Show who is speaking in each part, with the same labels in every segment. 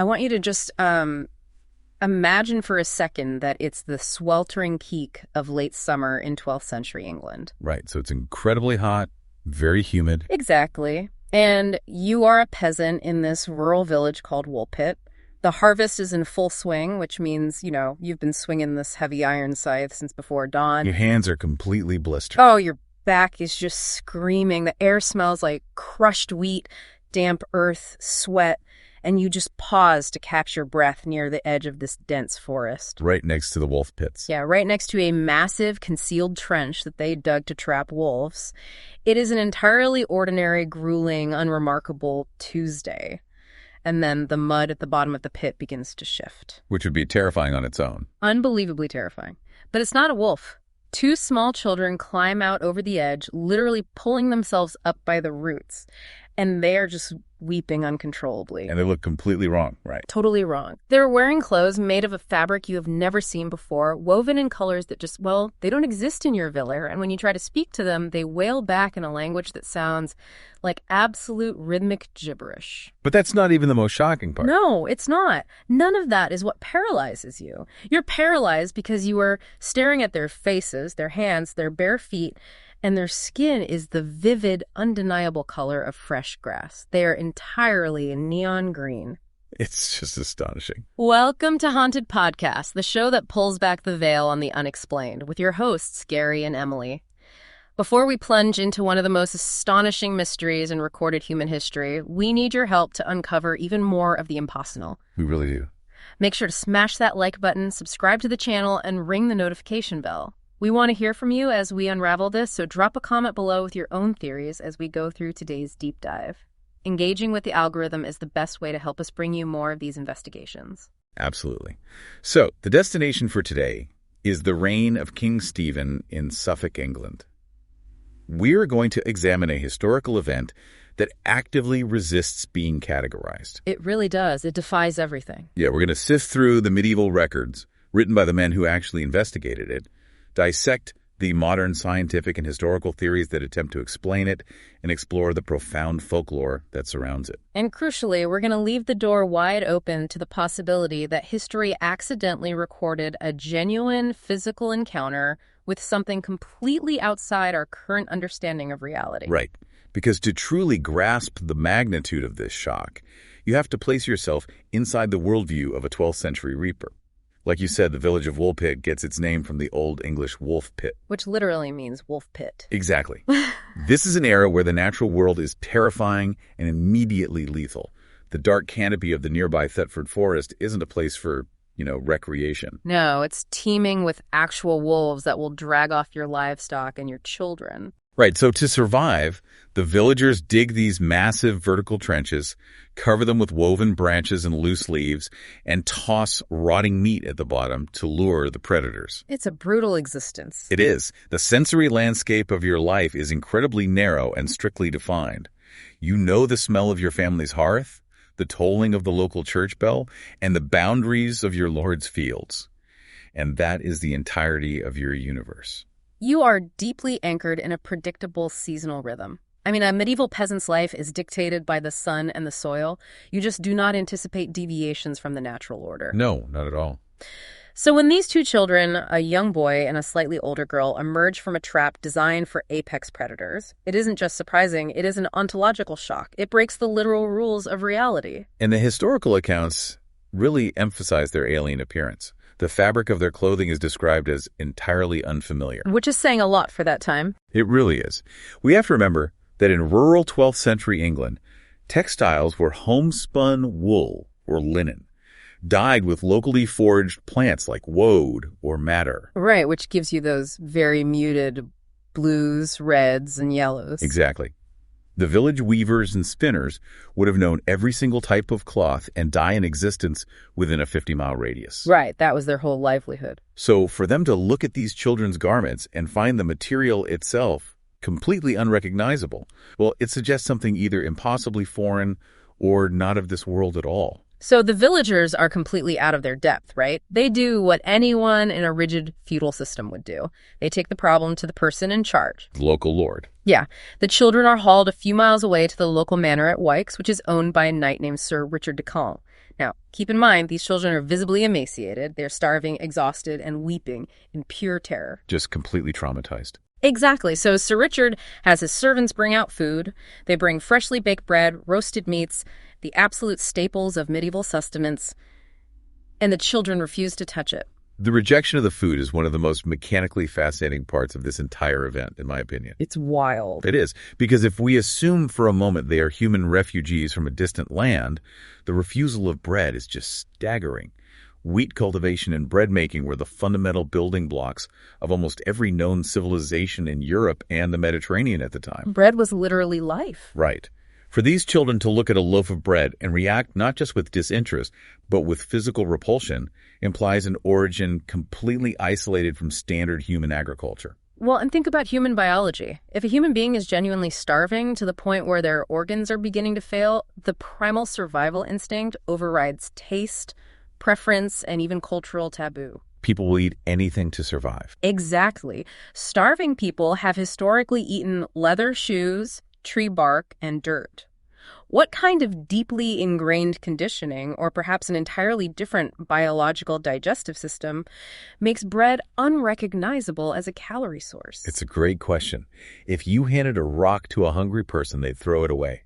Speaker 1: I want you to just imagine for a second that it's the sweltering peak of late summer in 12th century England.
Speaker 2: Right, so it's incredibly hot, very humid.
Speaker 1: Exactly. And you are a peasant in this rural village called Woolpit. The harvest is in full swing, which means, you've been swinging this heavy iron scythe since before dawn.
Speaker 2: Your hands are completely blistered.
Speaker 1: Oh, your back is just screaming. The air smells like crushed wheat, damp earth, sweat, and you just pause to catch your breath near the edge of this dense forest.
Speaker 2: Right next to the wolf pits.
Speaker 1: Yeah, right next to a massive concealed trench that they dug to trap wolves. It is an entirely ordinary, grueling, unremarkable Tuesday. And then the mud at the bottom of the pit begins to shift.
Speaker 2: Which would be terrifying on its own.
Speaker 1: Unbelievably terrifying. But it's not a wolf. Two small children climb out over the edge, literally pulling themselves up by the roots. And they are just weeping uncontrollably.
Speaker 2: And they look completely wrong, right?
Speaker 1: Totally wrong. They're wearing clothes made of a fabric you have never seen before, woven in colors that just, they don't exist in your villa. And when you try to speak to them, they wail back in a language that sounds like absolute rhythmic gibberish.
Speaker 2: But that's not even the most shocking part.
Speaker 1: No, it's not. None of that is what paralyzes you. You're paralyzed because you are staring at their faces, their hands, their bare feet, and their skin is the vivid, undeniable color of fresh grass. They are entirely neon green.
Speaker 2: It's just astonishing.
Speaker 1: Welcome to Haunted Podcast, the show that pulls back the veil on the unexplained, with your hosts, Gary and Emily. Before we plunge into one of the most astonishing mysteries in recorded human history, we need your help to uncover even more of the impossible.
Speaker 2: We really do.
Speaker 1: Make sure to smash that like button, subscribe to the channel, and ring the notification bell. We want to hear from you as we unravel this, so drop a comment below with your own theories as we go through today's deep dive. Engaging with the algorithm is the best way to help us bring you more of these investigations.
Speaker 2: Absolutely. So, the destination for today is the reign of King Stephen in Suffolk, England. We're going to examine a historical event that actively resists being categorized.
Speaker 1: It really does. It defies everything.
Speaker 2: Yeah, we're going to sift through the medieval records written by the men who actually investigated it, dissect the modern scientific and historical theories that attempt to explain it, and explore the profound folklore that surrounds it.
Speaker 1: And crucially, we're going to leave the door wide open to the possibility that history accidentally recorded a genuine physical encounter with something completely outside our current understanding of reality.
Speaker 2: Right. Because to truly grasp the magnitude of this shock, you have to place yourself inside the worldview of a 12th century reaper. Like you said, the village of Woolpit gets its name from the Old English wolf pit.
Speaker 1: Which literally means wolf pit.
Speaker 2: Exactly. This is an era where the natural world is terrifying and immediately lethal. The dark canopy of the nearby Thetford Forest isn't a place for, recreation.
Speaker 1: No, it's teeming with actual wolves that will drag off your livestock and your children.
Speaker 2: Right, so to survive, the villagers dig these massive vertical trenches, cover them with woven branches and loose leaves, and toss rotting meat at the bottom to lure the predators.
Speaker 1: It's a brutal existence.
Speaker 2: It is. The sensory landscape of your life is incredibly narrow and strictly defined. You know the smell of your family's hearth, the tolling of the local church bell, and the boundaries of your Lord's fields. And that is the entirety of your universe.
Speaker 1: You are deeply anchored in a predictable seasonal rhythm. I mean, a medieval peasant's life is dictated by the sun and the soil. You just do not anticipate deviations from the natural order.
Speaker 2: No, not at all.
Speaker 1: So when these two children, a young boy and a slightly older girl, emerge from a trap designed for apex predators, it isn't just surprising, it is an ontological shock. It breaks the literal rules of reality.
Speaker 2: And the historical accounts really emphasize their alien appearance. The fabric of their clothing is described as entirely unfamiliar.
Speaker 1: Which is saying a lot for that time.
Speaker 2: It really is. We have to remember that in rural 12th century England, textiles were homespun wool or linen, dyed with locally foraged plants like woad or madder.
Speaker 1: Right, which gives you those very muted blues, reds, and yellows.
Speaker 2: Exactly. The village weavers and spinners would have known every single type of cloth and dye in existence within a 50-mile radius.
Speaker 1: Right, that was their whole livelihood.
Speaker 2: So for them to look at these children's garments and find the material itself completely unrecognizable, well, it suggests something either impossibly foreign or not of this world at all.
Speaker 1: So the villagers are completely out of their depth, right? They do what anyone in a rigid feudal system would do. They take the problem to the person in charge.
Speaker 2: The local lord.
Speaker 1: Yeah. The children are hauled a few miles away to the local manor at Wykes, which is owned by a knight named Sir Richard de Camp. Now, keep in mind, these children are visibly emaciated. They're starving, exhausted, and weeping in pure terror.
Speaker 2: Just completely traumatized.
Speaker 1: Exactly. So Sir Richard has his servants bring out food. They bring freshly baked bread, roasted meats, the absolute staples of medieval sustenance, and the children refuse to touch it.
Speaker 2: The rejection of the food is one of the most mechanically fascinating parts of this entire event, in my opinion.
Speaker 1: It's wild.
Speaker 2: It is, because if we assume for a moment they are human refugees from a distant land, the refusal of bread is just staggering. Wheat cultivation and bread making were the fundamental building blocks of almost every known civilization in Europe and the Mediterranean at the time.
Speaker 1: Bread was literally life.
Speaker 2: Right. For these children to look at a loaf of bread and react not just with disinterest, but with physical repulsion, implies an origin completely isolated from standard human agriculture.
Speaker 1: Well, and think about human biology. If a human being is genuinely starving to the point where their organs are beginning to fail, the primal survival instinct overrides taste, preference, and even cultural taboo.
Speaker 2: People will eat anything to survive.
Speaker 1: Exactly. Starving people have historically eaten leather shoes, tree bark, and dirt. What kind of deeply ingrained conditioning, or perhaps an entirely different biological digestive system, makes bread unrecognizable as a calorie source?
Speaker 2: It's a great question. If you handed a rock to a hungry person, they'd throw it away.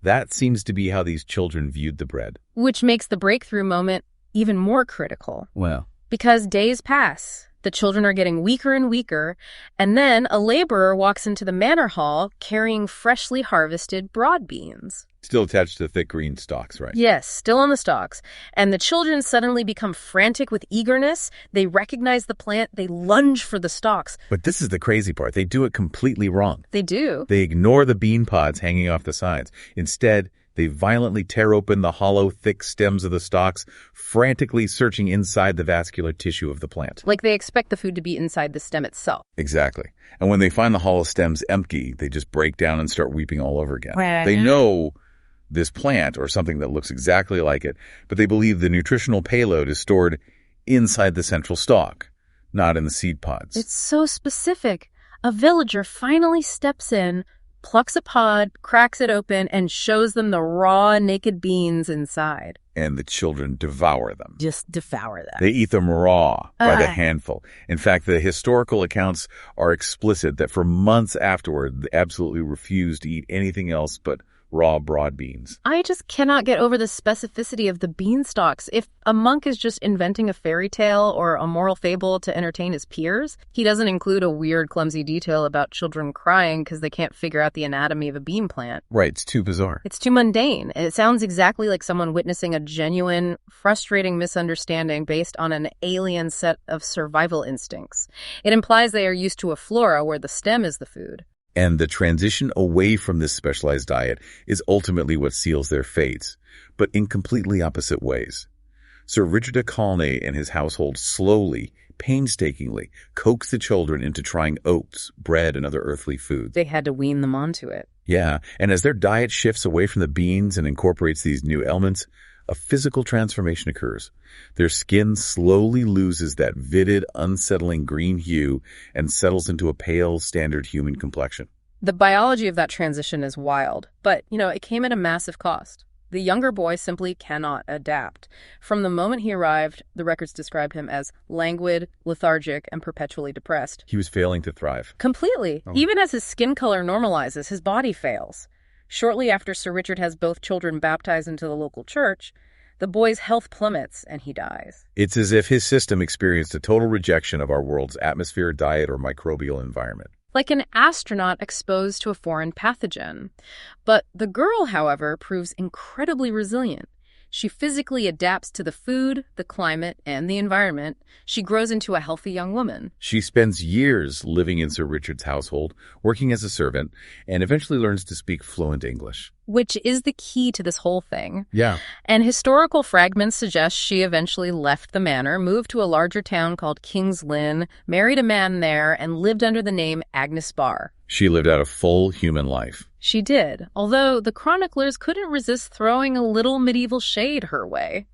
Speaker 2: That seems to be how these children viewed the bread.
Speaker 1: Which makes the breakthrough moment even more critical.
Speaker 2: Well,
Speaker 1: because days pass, the children are getting weaker and weaker, and then a laborer walks into the manor hall carrying freshly harvested broad beans.
Speaker 2: still attached to thick green stalks, right?
Speaker 1: Yes, still on the stalks. And the children suddenly become frantic with eagerness. They recognize the plant. They lunge for the stalks.
Speaker 2: But this is the crazy part. They do it completely wrong.
Speaker 1: They do.
Speaker 2: They ignore the bean pods hanging off the sides. Instead, they violently tear open the hollow, thick stems of the stalks, frantically searching inside the vascular tissue of the plant.
Speaker 1: Like they expect the food to be inside the stem itself.
Speaker 2: Exactly. And when they find the hollow stems empty, they just break down and start weeping all over again.
Speaker 1: Right.
Speaker 2: They know this plant, or something that looks exactly like it, but they believe the nutritional payload is stored inside the central stalk, not in the seed pods.
Speaker 1: It's so specific. A villager finally steps in, plucks a pod, cracks it open, and shows them the raw, naked beans inside.
Speaker 2: And the children devour them.
Speaker 1: Just devour them.
Speaker 2: They eat them raw by the handful. In fact, the historical accounts are explicit that for months afterward, they absolutely refused to eat anything else but raw broad beans.
Speaker 1: I just cannot get over the specificity of the beanstalks. If a monk is just inventing a fairy tale or a moral fable to entertain his peers, he doesn't include a weird, clumsy detail about children crying because they can't figure out the anatomy of a bean plant.
Speaker 2: Right, it's too bizarre.
Speaker 1: It's too mundane. It sounds exactly like someone witnessing a genuine, frustrating misunderstanding based on an alien set of survival instincts. It implies they are used to a flora where the stem is the food.
Speaker 2: And the transition away from this specialized diet is ultimately what seals their fates, but in completely opposite ways. Sir Richard de Caulnay and his household slowly, painstakingly, coaxed the children into trying oats, bread, and other earthly foods.
Speaker 1: They had to wean them onto it.
Speaker 2: Yeah, and as their diet shifts away from the beans and incorporates these new elements, a physical transformation occurs. Their skin slowly loses that vivid, unsettling green hue and settles into a pale, standard human complexion.
Speaker 1: The biology of that transition is wild, but, it came at a massive cost. The younger boy simply cannot adapt. From the moment he arrived, the records described him as languid, lethargic, and perpetually depressed.
Speaker 2: He was failing to thrive.
Speaker 1: Completely. Even as his skin color normalizes, his body fails. Shortly after Sir Richard has both children baptized into the local church, the boy's health plummets and he dies.
Speaker 2: It's as if his system experienced a total rejection of our world's atmosphere, diet, or microbial environment.
Speaker 1: Like an astronaut exposed to a foreign pathogen. But the girl, however, proves incredibly resilient. She physically adapts to the food, the climate, and the environment. She grows into a healthy young woman.
Speaker 2: She spends years living in Sir Richard's household, working as a servant, and eventually learns to speak fluent English.
Speaker 1: Which is the key to this whole thing.
Speaker 2: Yeah.
Speaker 1: And historical fragments suggest she eventually left the manor, moved to a larger town called King's Lynn, married a man there, and lived under the name Agnes Barr.
Speaker 2: She lived out a full human life.
Speaker 1: She did, although the chroniclers couldn't resist throwing a little medieval shade her way.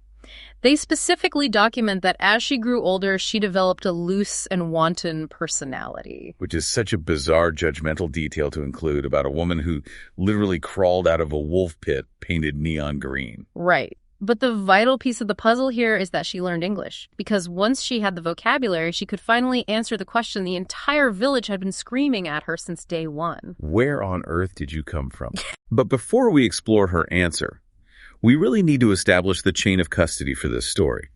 Speaker 1: They specifically document that as she grew older, she developed a loose and wanton personality.
Speaker 2: Which is such a bizarre, judgmental detail to include about a woman who literally crawled out of a wolf pit painted neon green.
Speaker 1: Right. But the vital piece of the puzzle here is that she learned English, because once she had the vocabulary, she could finally answer the question the entire village had been screaming at her since day one.
Speaker 2: Where on earth did you come from? But before we explore her answer, we really need to establish the chain of custody for this story.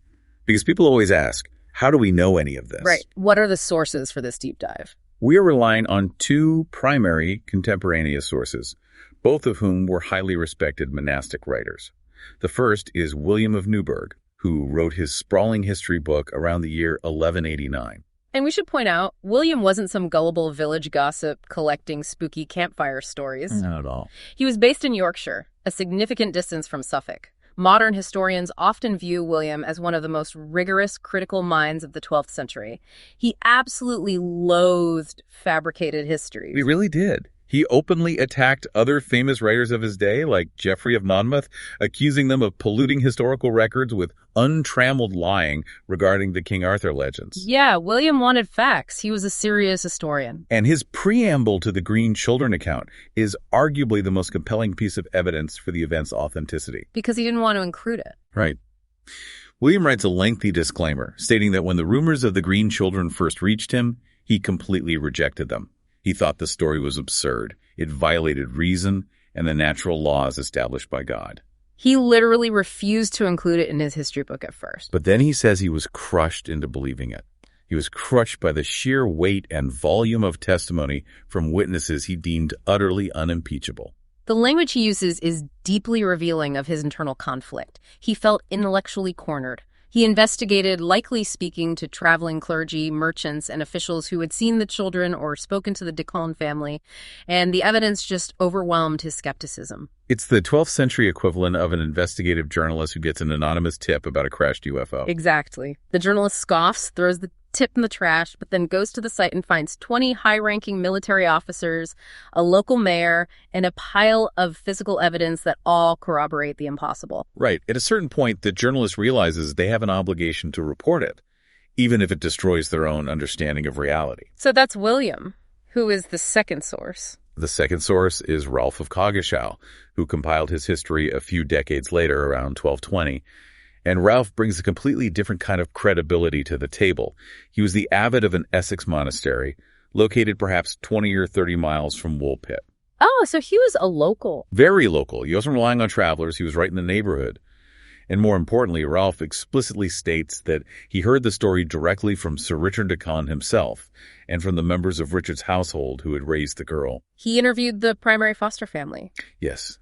Speaker 2: Because people always ask, how do we know any of this?
Speaker 1: Right. What are the sources for this deep dive?
Speaker 2: We are relying on two primary contemporaneous sources, both of whom were highly respected monastic writers. The first is William of Newburgh, who wrote his sprawling history book around the year 1189.
Speaker 1: And we should point out, William wasn't some gullible village gossip collecting spooky campfire stories.
Speaker 2: Not at all.
Speaker 1: He was based in Yorkshire, a significant distance from Suffolk. Modern historians often view William as one of the most rigorous critical minds of the 12th century. He absolutely loathed fabricated history.
Speaker 2: He really did. He openly attacked other famous writers of his day, like Geoffrey of Monmouth, accusing them of polluting historical records with untrammeled lying regarding the King Arthur legends.
Speaker 1: Yeah, William wanted facts. He was a serious historian.
Speaker 2: And his preamble to the Green Children account is arguably the most compelling piece of evidence for the event's authenticity.
Speaker 1: Because he didn't want to include it.
Speaker 2: Right. William writes a lengthy disclaimer, stating that when the rumors of the Green Children first reached him, he completely rejected them. He thought the story was absurd. It violated reason and the natural laws established by God.
Speaker 1: He literally refused to include it in his history book at first.
Speaker 2: But then he says he was crushed into believing it. He was crushed by the sheer weight and volume of testimony from witnesses he deemed utterly unimpeachable.
Speaker 1: The language he uses is deeply revealing of his internal conflict. He felt intellectually cornered. He investigated, likely speaking to traveling clergy, merchants, and officials who had seen the children or spoken to the Decaune family, and the evidence just overwhelmed his skepticism.
Speaker 2: It's the 12th century equivalent of an investigative journalist who gets an anonymous tip about a crashed UFO.
Speaker 1: Exactly. The journalist scoffs, throws the tip in the trash, but then goes to the site and finds 20 high-ranking military officers, a local mayor, and a pile of physical evidence that all corroborate the impossible.
Speaker 2: Right. At a certain point, the journalist realizes they have an obligation to report it, even if it destroys their own understanding of reality.
Speaker 1: So that's William, who is the second source.
Speaker 2: The second source is Ralph of Coggeshall, who compiled his history a few decades later, around 1220. And Ralph brings a completely different kind of credibility to the table. He was the abbot of an Essex monastery, located perhaps 20 or 30 miles from Woolpit.
Speaker 1: Oh, so he was a local.
Speaker 2: Very local. He wasn't relying on travelers. He was right in the neighborhood. And more importantly, Ralph explicitly states that he heard the story directly from Sir Richard Decaune himself and from the members of Richard's household who had raised the girl.
Speaker 1: He interviewed the primary foster family.
Speaker 2: Yes.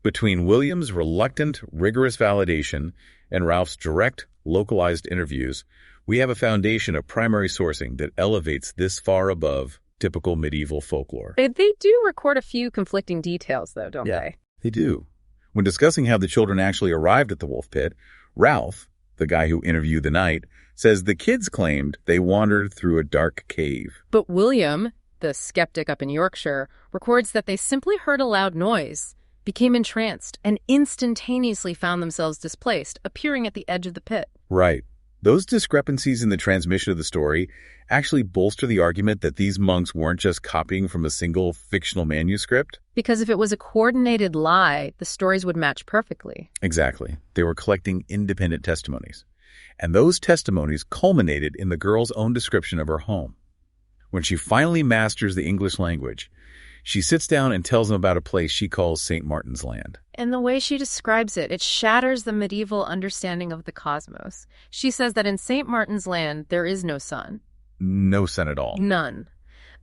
Speaker 2: Between William's reluctant, rigorous validation and Ralph's direct, localized interviews, we have a foundation of primary sourcing that elevates this far above typical medieval folklore.
Speaker 1: They do record a few conflicting details, though, don't they?
Speaker 2: They do. When discussing how the children actually arrived at the wolf pit, Ralph, the guy who interviewed the knight, says the kids claimed they wandered through a dark cave.
Speaker 1: But William, the skeptic up in Yorkshire, records that they simply heard a loud noise, became entranced, and instantaneously found themselves displaced, appearing at the edge of the pit.
Speaker 2: Right. Those discrepancies in the transmission of the story actually bolster the argument that these monks weren't just copying from a single fictional manuscript.
Speaker 1: Because if it was a coordinated lie, the stories would match perfectly.
Speaker 2: Exactly. They were collecting independent testimonies. And those testimonies culminated in the girl's own description of her home. When she finally masters the English language, she sits down and tells them about a place she calls St. Martin's Land.
Speaker 1: And the way she describes it, it shatters the medieval understanding of the cosmos. She says that in St. Martin's Land, there is no sun.
Speaker 2: No sun at all.
Speaker 1: None.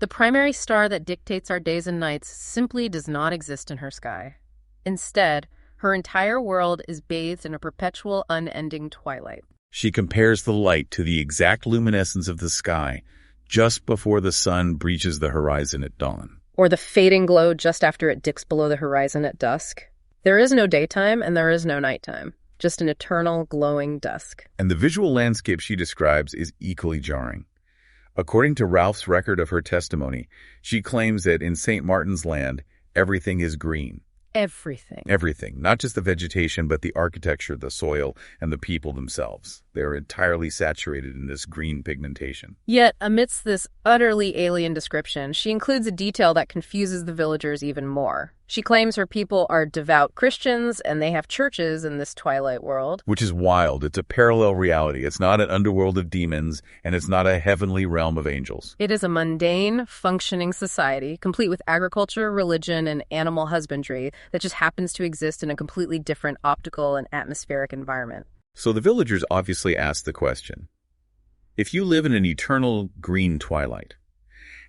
Speaker 1: The primary star that dictates our days and nights simply does not exist in her sky. Instead, her entire world is bathed in a perpetual, unending twilight.
Speaker 2: She compares the light to the exact luminescence of the sky just before the sun breaches the horizon at dawn.
Speaker 1: Or the fading glow just after it dips below the horizon at dusk. There is no daytime and there is no nighttime, just an eternal glowing dusk.
Speaker 2: And the visual landscape she describes is equally jarring. According to Ralph's record of her testimony, she claims that in St. Martin's Land, everything is green.
Speaker 1: Everything.
Speaker 2: Everything. Not just the vegetation, but the architecture, the soil, and the people themselves. They are entirely saturated in this green pigmentation.
Speaker 1: Yet, amidst this utterly alien description, she includes a detail that confuses the villagers even more. She claims her people are devout Christians and they have churches in this twilight world.
Speaker 2: Which is wild. It's a parallel reality. It's not an underworld of demons, and it's not a heavenly realm of angels.
Speaker 1: It is a mundane, functioning society, complete with agriculture, religion, and animal husbandry that just happens to exist in a completely different optical and atmospheric environment.
Speaker 2: So the villagers obviously ask the question, if you live in an eternal green twilight,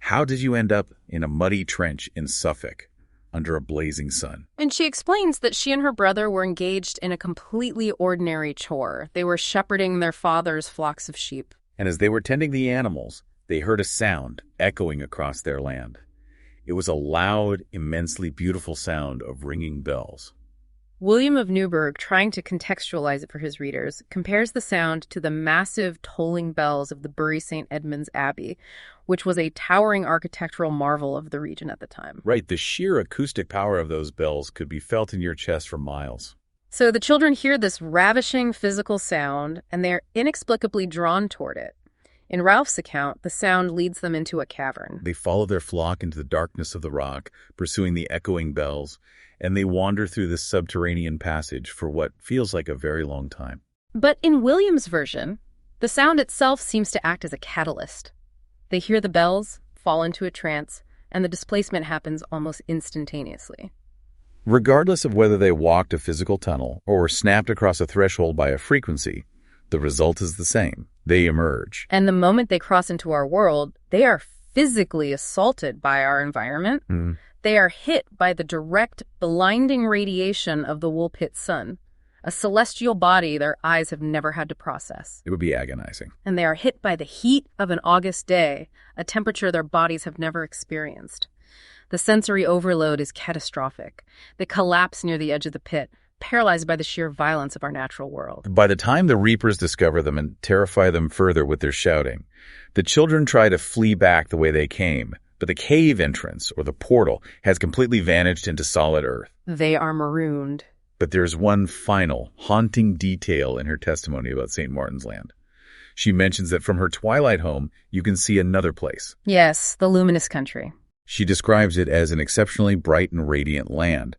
Speaker 2: how did you end up in a muddy trench in Suffolk under a blazing sun?
Speaker 1: And she explains that she and her brother were engaged in a completely ordinary chore. They were shepherding their father's flocks of sheep.
Speaker 2: And as they were tending the animals, they heard a sound echoing across their land. It was a loud, immensely beautiful sound of ringing bells.
Speaker 1: William of Newburgh, trying to contextualize it for his readers, compares the sound to the massive tolling bells of the Bury St. Edmund's Abbey, which was a towering architectural marvel of the region at the time.
Speaker 2: Right, the sheer acoustic power of those bells could be felt in your chest for miles.
Speaker 1: So the children hear this ravishing physical sound, and they're inexplicably drawn toward it. In Ralph's account, the sound leads them into a cavern.
Speaker 2: They follow their flock into the darkness of the rock, pursuing the echoing bells, and they wander through this subterranean passage for what feels like a very long time.
Speaker 1: But in William's version, the sound itself seems to act as a catalyst. They hear the bells, fall into a trance, and the displacement happens almost instantaneously.
Speaker 2: Regardless of whether they walked a physical tunnel or were snapped across a threshold by a frequency, the result is the same. They emerge.
Speaker 1: And the moment they cross into our world, they are physically assaulted by our environment. They are hit by the direct, blinding radiation of the Woolpit sun, a celestial body their eyes have never had to process.
Speaker 2: It would be agonizing.
Speaker 1: And they are hit by the heat of an August day, a temperature their bodies have never experienced. The sensory overload is catastrophic. They collapse near the edge of the pit, paralyzed by the sheer violence of our natural world.
Speaker 2: By the time the reapers discover them and terrify them further with their shouting, the children try to flee back the way they came, but the cave entrance, or the portal, has completely vanished into solid earth.
Speaker 1: They are marooned.
Speaker 2: But there's one final, haunting detail in her testimony about St. Martin's Land. She mentions that from her twilight home, you can see another place.
Speaker 1: Yes, the luminous country.
Speaker 2: She describes it as an exceptionally bright and radiant land.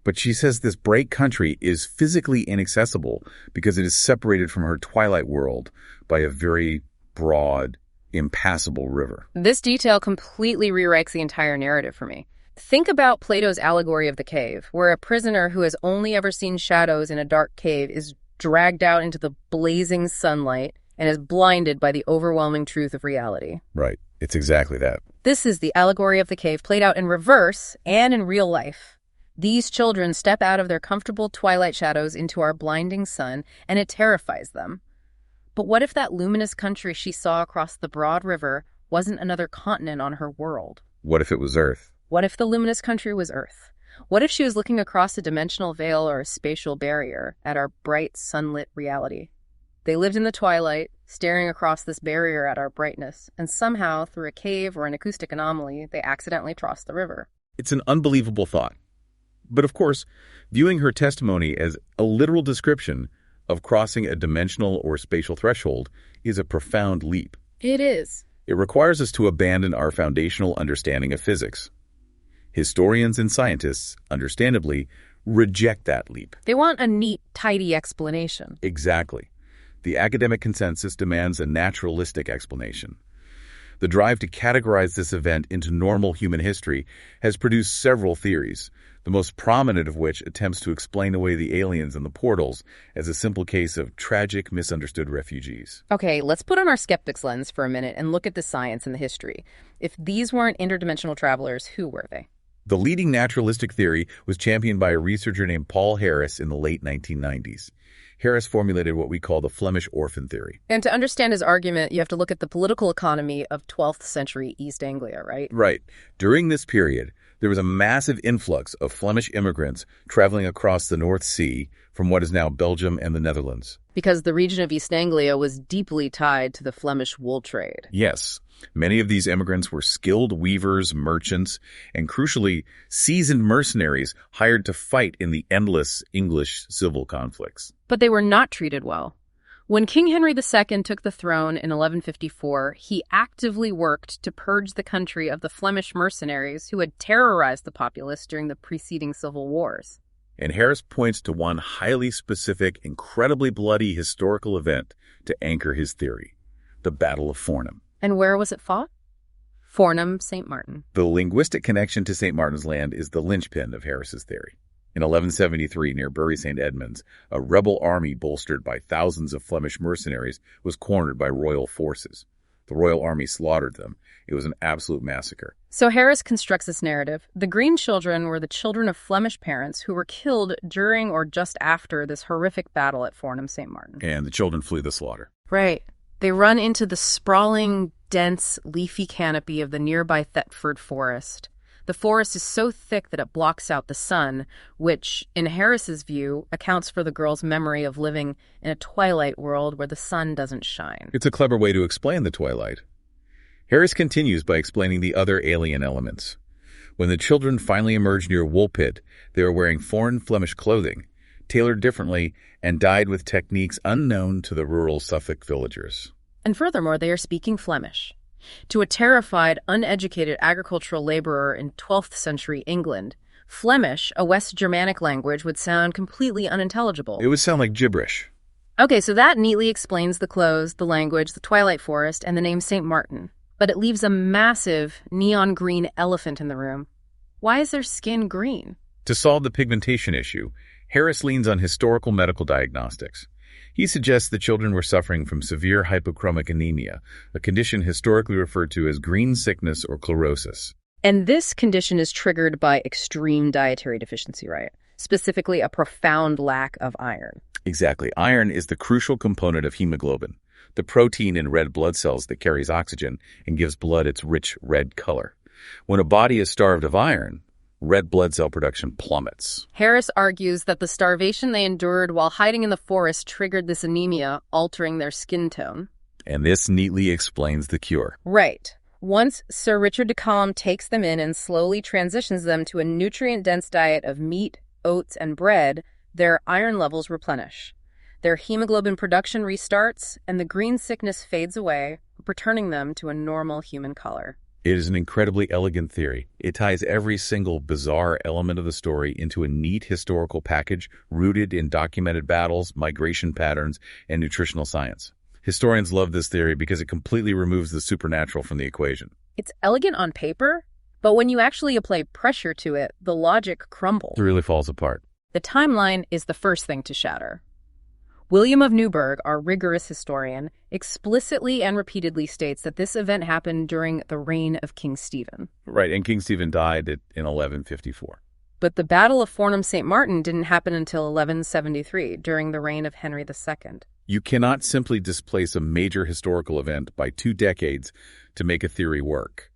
Speaker 2: But she says this bright country is physically inaccessible because it is separated from her twilight world by a very broad, impassable river.
Speaker 1: This detail completely rewrites the entire narrative for me. Think about Plato's allegory of the cave, where a prisoner who has only ever seen shadows in a dark cave is dragged out into the blazing sunlight and is blinded by the overwhelming truth of reality.
Speaker 2: Right. It's exactly that.
Speaker 1: This is the allegory of the cave played out in reverse and in real life. These children step out of their comfortable twilight shadows into our blinding sun, and it terrifies them. But what if that luminous country she saw across the broad river wasn't another continent on her world?
Speaker 2: What if it was Earth?
Speaker 1: What if the luminous country was Earth? What if she was looking across a dimensional veil or a spatial barrier at our bright, sunlit reality? They lived in the twilight, staring across this barrier at our brightness, and somehow, through a cave or an acoustic anomaly, they accidentally crossed the river.
Speaker 2: It's an unbelievable thought. But of course, viewing her testimony as a literal description of crossing a dimensional or spatial threshold is a profound leap.
Speaker 1: It is.
Speaker 2: It requires us to abandon our foundational understanding of physics. Historians and scientists, understandably, reject that leap.
Speaker 1: They want a neat, tidy explanation.
Speaker 2: Exactly. The academic consensus demands a naturalistic explanation. The drive to categorize this event into normal human history has produced several theories, the most prominent of which attempts to explain away the aliens and the portals as a simple case of tragic, misunderstood refugees.
Speaker 1: Okay, let's put on our skeptic's lens for a minute and look at the science and the history. If these weren't interdimensional travelers, who were they?
Speaker 2: The leading naturalistic theory was championed by a researcher named Paul Harris in the late 1990s. Harris formulated what we call the Flemish orphan theory.
Speaker 1: And to understand his argument, you have to look at the political economy of 12th century East Anglia, right?
Speaker 2: Right. During this period, there was a massive influx of Flemish immigrants traveling across the North Sea from what is now Belgium and the Netherlands.
Speaker 1: Because the region of East Anglia was deeply tied to the Flemish wool trade.
Speaker 2: Yes. Many of these immigrants were skilled weavers, merchants, and crucially, seasoned mercenaries hired to fight in the endless English civil conflicts.
Speaker 1: But they were not treated well. When King Henry II took the throne in 1154, he actively worked to purge the country of the Flemish mercenaries who had terrorized the populace during the preceding civil wars.
Speaker 2: And Harris points to one highly specific, incredibly bloody historical event to anchor his theory: the Battle of Fornham.
Speaker 1: And where was it fought? Fornham, St. Martin.
Speaker 2: The linguistic connection to St. Martin's Land is the linchpin of Harris's theory. In 1173, near Bury St. Edmunds, a rebel army bolstered by thousands of Flemish mercenaries was cornered by royal forces. The royal army slaughtered them. It was an absolute massacre.
Speaker 1: So Harris constructs this narrative. The Green Children were the children of Flemish parents who were killed during or just after this horrific battle at Fornham, St. Martin.
Speaker 2: And the children flee the slaughter.
Speaker 1: Right. They run into the sprawling, dense, leafy canopy of the nearby Thetford Forest. The forest is so thick that it blocks out the sun, which, in Harris's view, accounts for the girls' memory of living in a twilight world where the sun doesn't shine.
Speaker 2: It's a clever way to explain the twilight. Harris continues by explaining the other alien elements. When the children finally emerged near Woolpit, they were wearing foreign Flemish clothing, tailored differently, and dyed with techniques unknown to the rural Suffolk villagers.
Speaker 1: And furthermore, they are speaking Flemish. To a terrified, uneducated agricultural laborer in 12th century England, Flemish, a West Germanic language, would sound completely unintelligible.
Speaker 2: It would sound like gibberish.
Speaker 1: Okay, so that neatly explains the clothes, the language, the twilight forest, and the name St. Martin. But it leaves a massive neon green elephant in the room. Why is their skin green?
Speaker 2: To solve the pigmentation issue, Harris leans on historical medical diagnostics. He suggests the children were suffering from severe hypochromic anemia, a condition historically referred to as green sickness or chlorosis.
Speaker 1: And this condition is triggered by extreme dietary deficiency, right? Specifically, a profound lack of iron.
Speaker 2: Exactly. Iron is the crucial component of hemoglobin, the protein in red blood cells that carries oxygen and gives blood its rich red color. When a body is starved of iron, red blood cell production plummets.
Speaker 1: Harris argues that the starvation they endured while hiding in the forest triggered this anemia, altering their skin tone.
Speaker 2: And this neatly explains the cure.
Speaker 1: Right. Once Sir Richard de Calme takes them in and slowly transitions them to a nutrient-dense diet of meat, oats, and bread, their iron levels replenish. Their hemoglobin production restarts, and the green sickness fades away, returning them to a normal human color.
Speaker 2: It is an incredibly elegant theory. It ties every single bizarre element of the story into a neat historical package rooted in documented battles, migration patterns, and nutritional science. Historians love this theory because it completely removes the supernatural from the equation.
Speaker 1: It's elegant on paper, but when you actually apply pressure to it, the logic crumbles.
Speaker 2: It really falls apart.
Speaker 1: The timeline is the first thing to shatter. William of Newburgh, our rigorous historian, explicitly and repeatedly states that this event happened during the reign of King Stephen.
Speaker 2: Right, and King Stephen died in 1154.
Speaker 1: But the Battle of Fornham St. Martin didn't happen until 1173, during the reign of Henry II.
Speaker 2: You cannot simply displace a major historical event by 2 decades to make a theory work.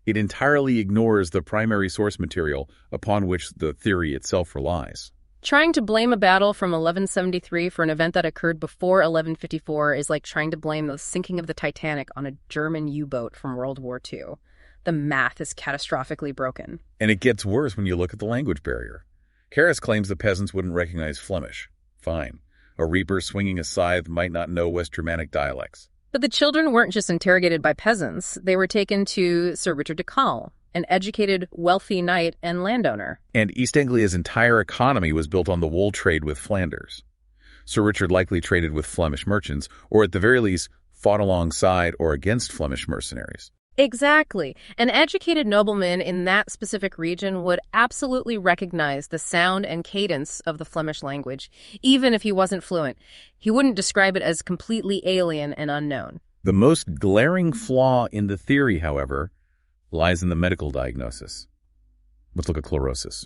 Speaker 2: It entirely ignores the primary source material upon which the theory itself relies.
Speaker 1: Trying to blame a battle from 1173 for an event that occurred before 1154 is like trying to blame the sinking of the Titanic on a German U-boat from World War II. The math is catastrophically broken.
Speaker 2: And it gets worse when you look at the language barrier. Harris claims the peasants wouldn't recognize Flemish. Fine. A reaper swinging a scythe might not know West Germanic dialects.
Speaker 1: But the children weren't just interrogated by peasants. They were taken to Sir Richard de Calme, an educated, wealthy knight and landowner.
Speaker 2: And East Anglia's entire economy was built on the wool trade with Flanders. Sir Richard likely traded with Flemish merchants, or at the very least, fought alongside or against Flemish mercenaries.
Speaker 1: Exactly. An educated nobleman in that specific region would absolutely recognize the sound and cadence of the Flemish language, even if he wasn't fluent. He wouldn't describe it as completely alien and unknown.
Speaker 2: The most glaring flaw in the theory, however, lies in the medical diagnosis. Let's look at chlorosis.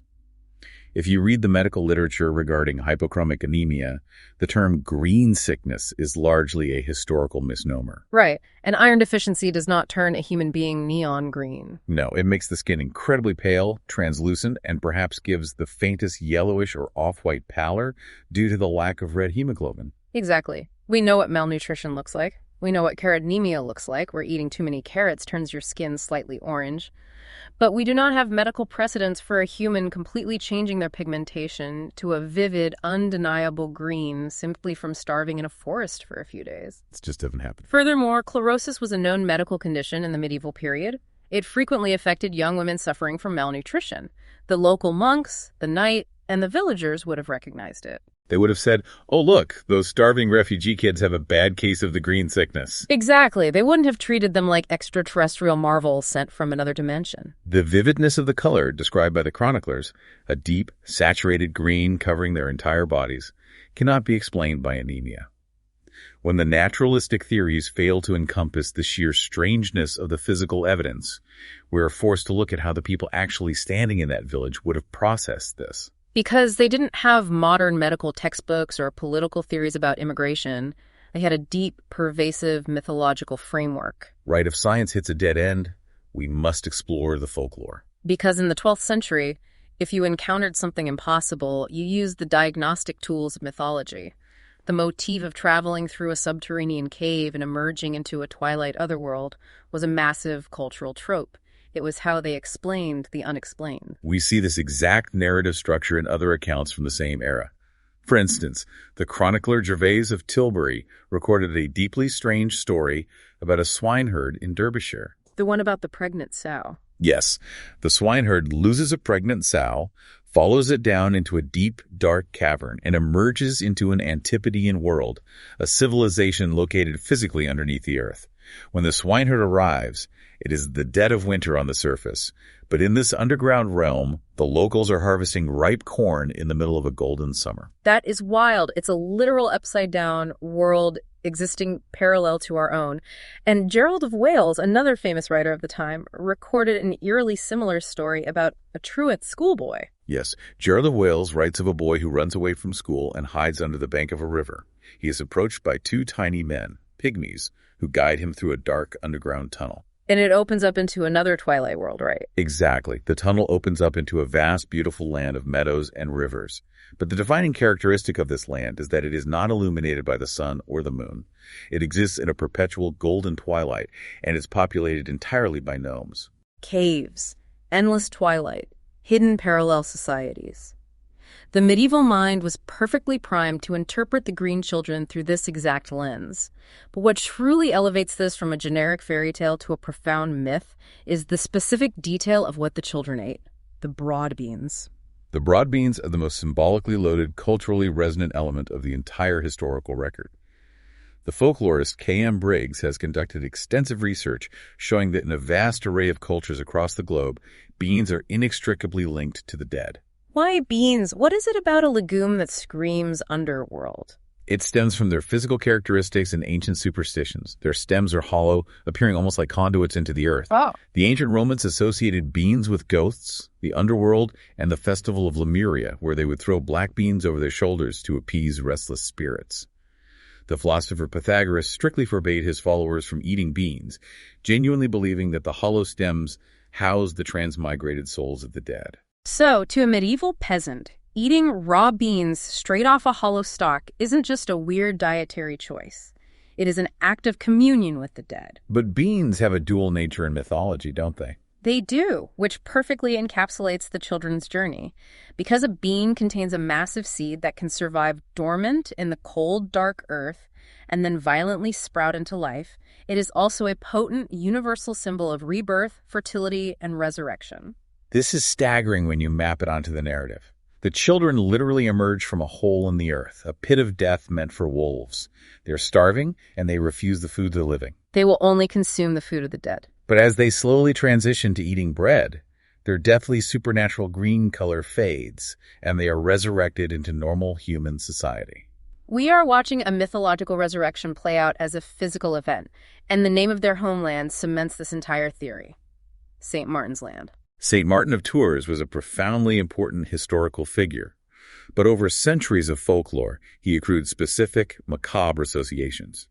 Speaker 2: If you read the medical literature regarding hypochromic anemia, the term green sickness is largely a historical misnomer.
Speaker 1: Right. And iron deficiency does not turn a human being neon green.
Speaker 2: No, it makes the skin incredibly pale, translucent, and perhaps gives the faintest yellowish or off-white pallor due to the lack of red hemoglobin.
Speaker 1: Exactly. We know what malnutrition looks like. We know what carrot anemia looks like, where eating too many carrots turns your skin slightly orange. But we do not have medical precedents for a human completely changing their pigmentation to a vivid, undeniable green simply from starving in a forest for a few days.
Speaker 2: It just doesn't happen.
Speaker 1: Furthermore, chlorosis was a known medical condition in the medieval period. It frequently affected young women suffering from malnutrition. The local monks, the knight, and the villagers would have recognized it.
Speaker 2: They would have said, oh, look, those starving refugee kids have a bad case of the green sickness.
Speaker 1: Exactly. They wouldn't have treated them like extraterrestrial marvels sent from another dimension.
Speaker 2: The vividness of the color described by the chroniclers, a deep, saturated green covering their entire bodies, cannot be explained by anemia. When the naturalistic theories fail to encompass the sheer strangeness of the physical evidence, we are forced to look at how the people actually standing in that village would have processed this.
Speaker 1: Because they didn't have modern medical textbooks or political theories about immigration, they had a deep, pervasive mythological framework.
Speaker 2: Right, if science hits a dead end, we must explore the folklore.
Speaker 1: Because in the 12th century, if you encountered something impossible, you used the diagnostic tools of mythology. The motif of traveling through a subterranean cave and emerging into a twilight otherworld was a massive cultural trope. It was how they explained the unexplained.
Speaker 2: We see this exact narrative structure in other accounts from the same era. For instance, the chronicler Gervase of Tilbury recorded a deeply strange story about a swineherd in Derbyshire.
Speaker 1: The one about the pregnant sow.
Speaker 2: Yes, the swineherd loses a pregnant sow, follows it down into a deep, dark cavern, and emerges into an Antipodean world, a civilization located physically underneath the earth. When the swineherd arrives, it is the dead of winter on the surface, but in this underground realm, the locals are harvesting ripe corn in the middle of a golden summer.
Speaker 1: That is wild. It's a literal upside-down world existing parallel to our own. And Gerald of Wales, another famous writer of the time, recorded an eerily similar story about a truant schoolboy.
Speaker 2: Yes, Gerald of Wales writes of a boy who runs away from school and hides under the bank of a river. He is approached by two tiny men, pygmies, who guide him through a dark underground tunnel.
Speaker 1: And it opens up into another twilight world, right?
Speaker 2: Exactly. The tunnel opens up into a vast, beautiful land of meadows and rivers. But the defining characteristic of this land is that it is not illuminated by the sun or the moon. It exists in a perpetual golden twilight and is populated entirely by gnomes.
Speaker 1: Caves, endless twilight, hidden parallel societies. The medieval mind was perfectly primed to interpret the Green Children through this exact lens. But what truly elevates this from a generic fairy tale to a profound myth is the specific detail of what the children ate: the broad beans.
Speaker 2: The broad beans are the most symbolically loaded, culturally resonant element of the entire historical record. The folklorist K.M. Briggs has conducted extensive research showing that in a vast array of cultures across the globe, beans are inextricably linked to the dead.
Speaker 1: Why beans? What is it about a legume that screams underworld?
Speaker 2: It stems from their physical characteristics and ancient superstitions. Their stems are hollow, appearing almost like conduits into the earth.
Speaker 1: Oh.
Speaker 2: The ancient Romans associated beans with ghosts, the underworld, and the festival of Lemuria, where they would throw black beans over their shoulders to appease restless spirits. The philosopher Pythagoras strictly forbade his followers from eating beans, genuinely believing that the hollow stems housed the transmigrated souls of the dead.
Speaker 1: So, to a medieval peasant, eating raw beans straight off a hollow stalk isn't just a weird dietary choice. It is an act of communion with the dead.
Speaker 2: But beans have a dual nature in mythology, don't they?
Speaker 1: They do, which perfectly encapsulates the children's journey. Because a bean contains a massive seed that can survive dormant in the cold, dark earth and then violently sprout into life, it is also a potent, universal symbol of rebirth, fertility, and resurrection.
Speaker 2: This is staggering when you map it onto the narrative. The children literally emerge from a hole in the earth, a pit of death meant for wolves. They're starving, and they refuse the food of the living.
Speaker 1: They will only consume the food of the dead.
Speaker 2: But as they slowly transition to eating bread, their deathly supernatural green color fades, and they are resurrected into normal human society.
Speaker 1: We are watching a mythological resurrection play out as a physical event, and the name of their homeland cements this entire theory: St. Martin's Land.
Speaker 2: St. Martin of Tours was a profoundly important historical figure, but over centuries of folklore, he accrued specific, macabre associations.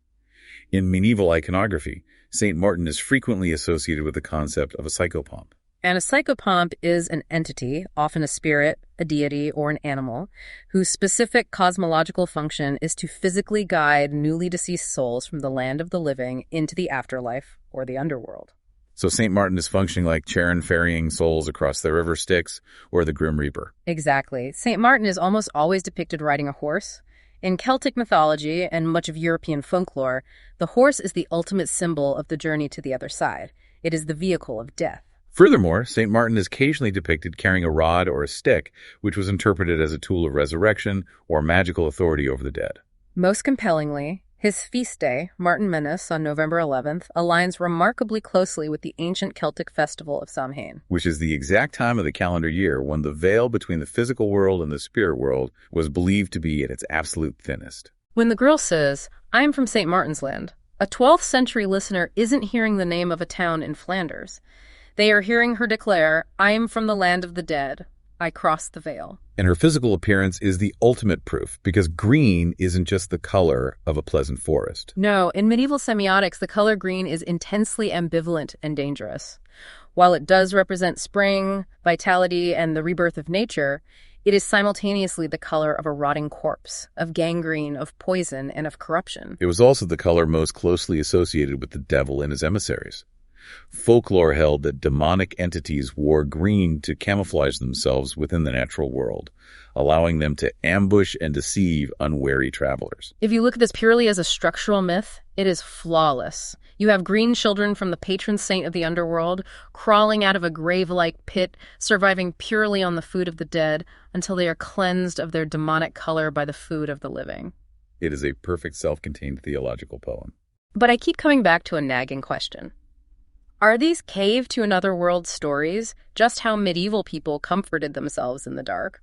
Speaker 2: In medieval iconography, St. Martin is frequently associated with the concept of a psychopomp.
Speaker 1: And a psychopomp is an entity, often a spirit, a deity, or an animal, whose specific cosmological function is to physically guide newly deceased souls from the land of the living into the afterlife or the underworld.
Speaker 2: So St. Martin is functioning like Charon ferrying souls across the river Styx or the Grim Reaper.
Speaker 1: Exactly. St. Martin is almost always depicted riding a horse. In Celtic mythology and much of European folklore, the horse is the ultimate symbol of the journey to the other side. It is the vehicle of death.
Speaker 2: Furthermore, St. Martin is occasionally depicted carrying a rod or a stick, which was interpreted as a tool of resurrection or magical authority over the dead.
Speaker 1: Most compellingly, his feast day, Martin Minus, on November 11th, aligns remarkably closely with the ancient Celtic festival of Samhain,
Speaker 2: which is the exact time of the calendar year when the veil between the physical world and the spirit world was believed to be at its absolute thinnest.
Speaker 1: When the girl says, "I'm from St. Martin's Land," a 12th century listener isn't hearing the name of a town in Flanders. They are hearing her declare, "I am from the land of the dead. I crossed the veil."
Speaker 2: And her physical appearance is the ultimate proof, because green isn't just the color of a pleasant forest.
Speaker 1: No, in medieval semiotics, the color green is intensely ambivalent and dangerous. While it does represent spring, vitality, and the rebirth of nature, it is simultaneously the color of a rotting corpse, of gangrene, of poison, and of corruption.
Speaker 2: It was also the color most closely associated with the devil and his emissaries. Folklore held that demonic entities wore green to camouflage themselves within the natural world, allowing them to ambush and deceive unwary travelers.
Speaker 1: If you look at this purely as a structural myth, it is flawless. You have green children from the patron saint of the underworld, crawling out of a grave-like pit, surviving purely on the food of the dead, until they are cleansed of their demonic color by the food of the living.
Speaker 2: It is a perfect self-contained theological poem.
Speaker 1: But I keep coming back to a nagging question. Are these cave to another world stories just how medieval people comforted themselves in the dark?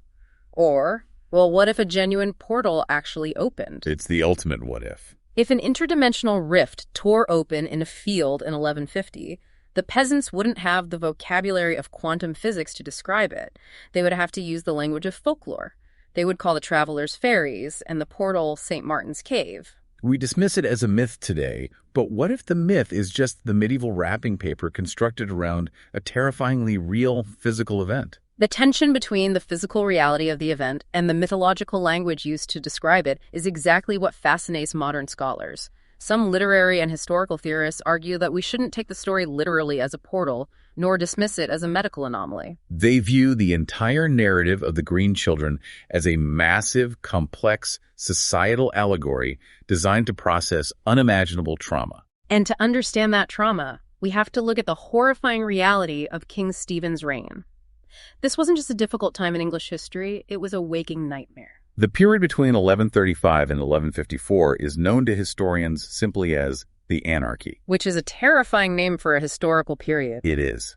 Speaker 1: Or, well, what if a genuine portal actually opened?
Speaker 2: It's the ultimate what if.
Speaker 1: If an interdimensional rift tore open in a field in 1150, the peasants wouldn't have the vocabulary of quantum physics to describe it. They would have to use the language of folklore. They would call the travelers fairies and the portal St. Martin's Cave.
Speaker 2: We dismiss it as a myth today, but what if the myth is just the medieval wrapping paper constructed around a terrifyingly real physical event?
Speaker 1: The tension between the physical reality of the event and the mythological language used to describe it is exactly what fascinates modern scholars. Some literary and historical theorists argue that we shouldn't take the story literally as a portal, nor dismiss it as a medical anomaly.
Speaker 2: They view the entire narrative of the Green Children as a massive, complex, societal allegory designed to process unimaginable trauma.
Speaker 1: And to understand that trauma, we have to look at the horrifying reality of King Stephen's reign. This wasn't just a difficult time in English history, it was a waking nightmare.
Speaker 2: The period between 1135 and 1154 is known to historians simply as the Anarchy.
Speaker 1: Which is a terrifying name for a historical period.
Speaker 2: It is.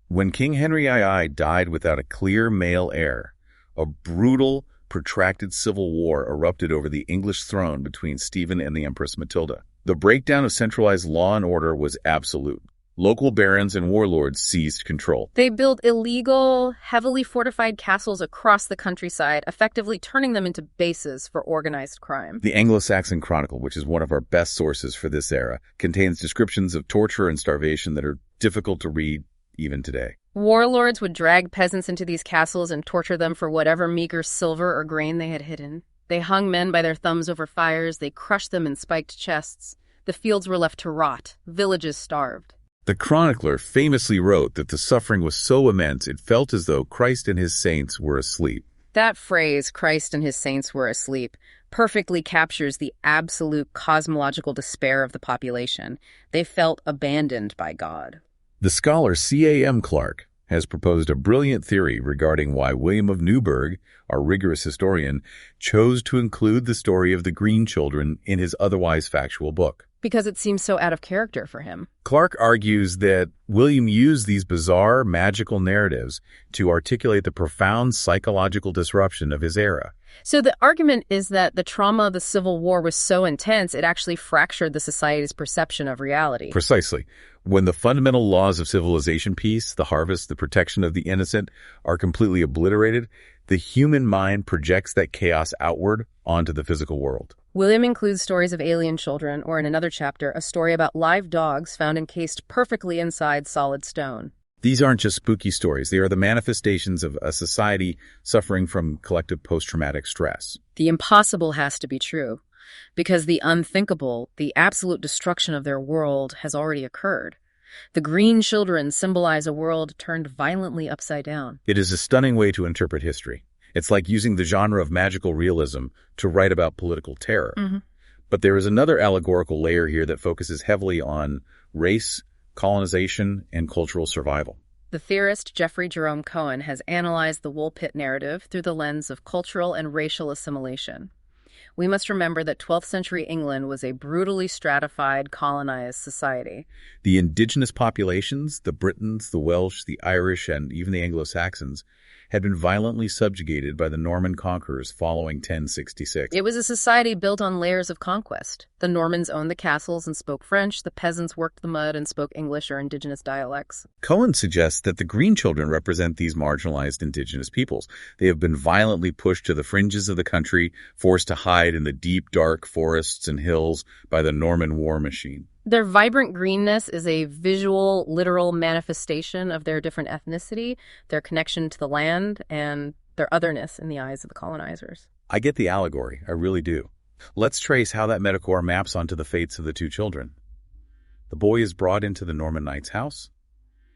Speaker 2: When King Henry II died without a clear male heir, a brutal, protracted civil war erupted over the English throne between Stephen and the Empress Matilda. The breakdown of centralized law and order was absolute. Local barons and warlords seized control.
Speaker 1: They built illegal, heavily fortified castles across the countryside, effectively turning them into bases for organized crime.
Speaker 2: The Anglo-Saxon Chronicle, which is one of our best sources for this era, contains descriptions of torture and starvation that are difficult to read even today.
Speaker 1: Warlords would drag peasants into these castles and torture them for whatever meager silver or grain they had hidden. They hung men by their thumbs over fires. They crushed them in spiked chests. The fields were left to rot. Villages starved.
Speaker 2: The chronicler famously wrote that the suffering was so immense it felt as though Christ and his saints were asleep.
Speaker 1: That phrase, "Christ and his saints were asleep," perfectly captures the absolute cosmological despair of the population. They felt abandoned by God.
Speaker 2: The scholar C.A.M. Clarke has proposed a brilliant theory regarding why William of Newburgh, our rigorous historian, chose to include the story of the Green Children in his otherwise factual book.
Speaker 1: Because it seems so out of character for him.
Speaker 2: Clarke argues that William used these bizarre, magical narratives to articulate the profound psychological disruption of his era.
Speaker 1: So the argument is that the trauma of the Civil War was so intense, it actually fractured the society's perception of reality.
Speaker 2: Precisely. When the fundamental laws of civilization, peace, the harvest, the protection of the innocent, are completely obliterated, the human mind projects that chaos outward onto the physical world.
Speaker 1: William includes stories of alien children, or in another chapter, a story about live dogs found encased perfectly inside solid stone.
Speaker 2: These aren't just spooky stories. They are the manifestations of a society suffering from collective post-traumatic stress.
Speaker 1: The impossible has to be true, because the unthinkable, the absolute destruction of their world, has already occurred. The Green Children symbolize a world turned violently upside down.
Speaker 2: It is a stunning way to interpret history. It's like using the genre of magical realism to write about political terror. But there is another allegorical layer here that focuses heavily on race, colonization, and cultural survival.
Speaker 1: The theorist Jeffrey Jerome Cohen has analyzed the Woolpit narrative through the lens of cultural and racial assimilation. We must remember that 12th century England was a brutally stratified, colonized society.
Speaker 2: The indigenous populations, the Britons, the Welsh, the Irish, and even the Anglo-Saxons, had been violently subjugated by the Norman conquerors following 1066.
Speaker 1: It was a society built on layers of conquest. The Normans owned the castles and spoke French. The peasants worked the mud and spoke English or indigenous dialects.
Speaker 2: Cohen suggests that the Green Children represent these marginalized indigenous peoples. They have been violently pushed to the fringes of the country, forced to hide in the deep, dark forests and hills by the Norman war machine.
Speaker 1: Their vibrant greenness is a visual, literal manifestation of their different ethnicity, their connection to the land, and their otherness in the eyes of the colonizers.
Speaker 2: I get the allegory, I really do. Let's trace how that metaphor maps onto the fates of the two children. The boy is brought into the Norman knight's house.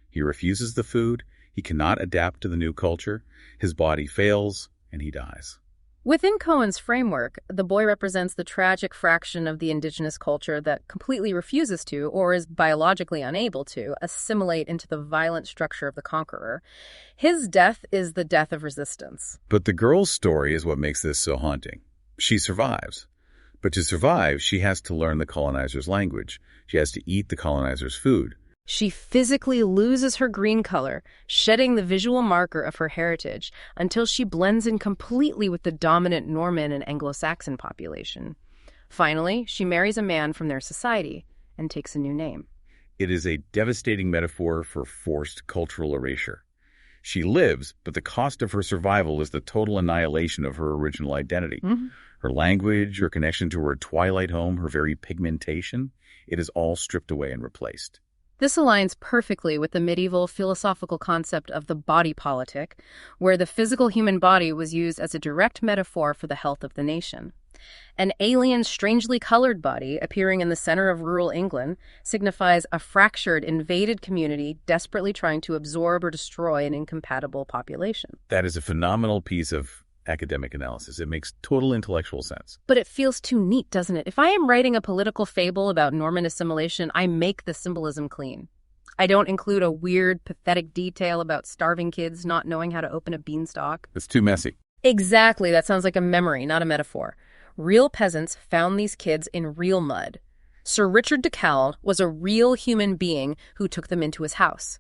Speaker 2: He refuses the food, he cannot adapt to the new culture, his body fails, and he dies.
Speaker 1: Within Cohen's framework, the boy represents the tragic fraction of the indigenous culture that completely refuses to, or is biologically unable to, assimilate into the violent structure of the conqueror. His death is the death of resistance.
Speaker 2: But the girl's story is what makes this so haunting. She survives. But to survive, she has to learn the colonizer's language. She has to eat the colonizer's food.
Speaker 1: She physically loses her green color, shedding the visual marker of her heritage, until she blends in completely with the dominant Norman and Anglo-Saxon population. Finally, she marries a man from their society and takes a new name.
Speaker 2: It is a devastating metaphor for forced cultural erasure. She lives, but the cost of her survival is the total annihilation of her original identity. Her language, her connection to her twilight home, her very pigmentation, it is all stripped away and replaced.
Speaker 1: This aligns perfectly with the medieval philosophical concept of the body politic, where the physical human body was used as a direct metaphor for the health of the nation. An alien, strangely colored body appearing in the center of rural England signifies a fractured, invaded community desperately trying to absorb or destroy an incompatible population.
Speaker 2: That is a phenomenal piece of academic analysis. It makes total intellectual sense.
Speaker 1: But it feels too neat, doesn't it? If I am writing a political fable about Norman assimilation, I make the symbolism clean. I don't include a weird, pathetic detail about starving kids not knowing how to open a beanstalk.
Speaker 2: It's too messy.
Speaker 1: Exactly. That sounds like a memory, not a metaphor. Real peasants found these kids in real mud. Sir Richard de Calne was a real human being who took them into his house.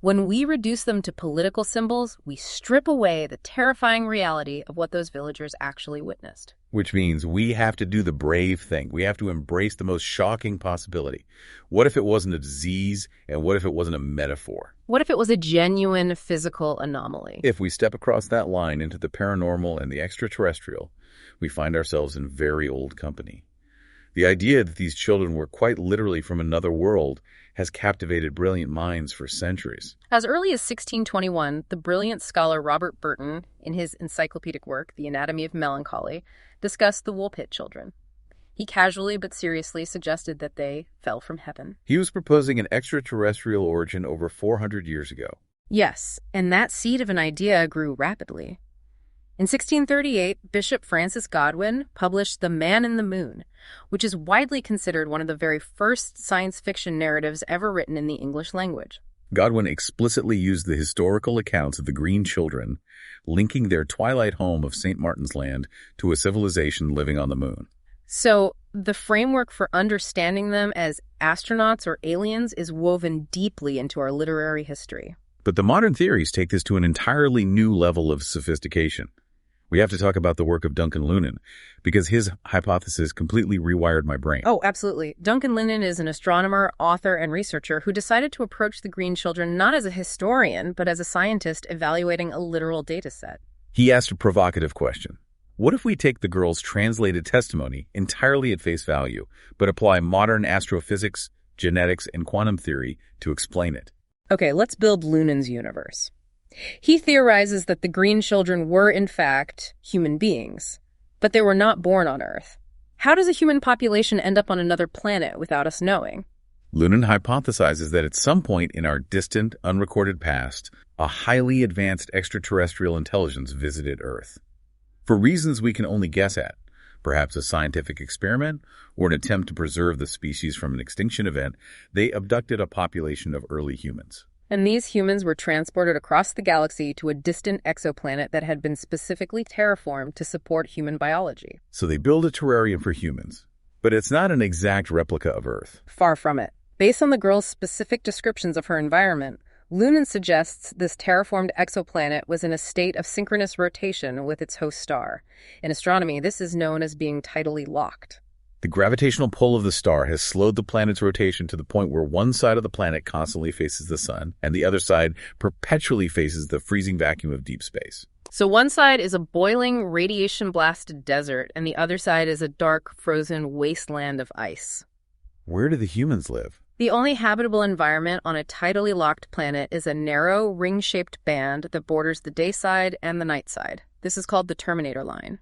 Speaker 1: When we reduce them to political symbols, we strip away the terrifying reality of what those villagers actually witnessed.
Speaker 2: Which means we have to do the brave thing. We have to embrace the most shocking possibility. What if it wasn't a disease, and what if it wasn't a metaphor?
Speaker 1: What if it was a genuine physical anomaly?
Speaker 2: If we step across that line into the paranormal and the extraterrestrial, we find ourselves in very old company. The idea that these children were quite literally from another world has captivated brilliant minds for centuries.
Speaker 1: As early as 1621, the brilliant scholar Robert Burton, in his encyclopedic work, The Anatomy of Melancholy, discussed the Woolpit children. He casually but seriously suggested that they fell from heaven.
Speaker 2: He was proposing an extraterrestrial origin over 400 years ago.
Speaker 1: Yes, and that seed of an idea grew rapidly. In 1638, Bishop Francis Godwin published The Man in the Moon, which is widely considered one of the very first science fiction narratives ever written in the English language.
Speaker 2: Godwin explicitly used the historical accounts of the Green Children, linking their twilight home of St. Martin's Land to a civilization living on the moon.
Speaker 1: So, the framework for understanding them as astronauts or aliens is woven deeply into our literary history.
Speaker 2: But the modern theories take this to an entirely new level of sophistication. We have to talk about the work of Duncan Lunan, because his hypothesis completely rewired my brain.
Speaker 1: Oh, absolutely. Duncan Lunan is an astronomer, author, and researcher who decided to approach the Green Children not as a historian, but as a scientist evaluating a literal data set.
Speaker 2: He asked a provocative question. What if we take the girl's translated testimony entirely at face value, but apply modern astrophysics, genetics, and quantum theory to explain it?
Speaker 1: Okay, let's build Lunan's universe. He theorizes that the Green Children were, in fact, human beings, but they were not born on Earth. How does a human population end up on another planet without us knowing?
Speaker 2: Lunan hypothesizes that at some point in our distant, unrecorded past, a highly advanced extraterrestrial intelligence visited Earth. For reasons we can only guess at, perhaps a scientific experiment or an attempt to preserve the species from an extinction event, they abducted a population of early humans.
Speaker 1: And these humans were transported across the galaxy to a distant exoplanet that had been specifically terraformed to support human biology.
Speaker 2: So they build a terrarium for humans, but it's not an exact replica of Earth.
Speaker 1: Far from it. Based on the girl's specific descriptions of her environment, Lunan suggests this terraformed exoplanet was in a state of synchronous rotation with its host star. In astronomy, this is known as being tidally locked.
Speaker 2: The gravitational pull of the star has slowed the planet's rotation to the point where one side of the planet constantly faces the sun, and the other side perpetually faces the freezing vacuum of deep space.
Speaker 1: So one side is a boiling, radiation-blasted desert, and the other side is a dark, frozen wasteland of ice.
Speaker 2: Where do the humans live?
Speaker 1: The only habitable environment on a tidally locked planet is a narrow, ring-shaped band that borders the day side and the night side. This is called the Terminator line.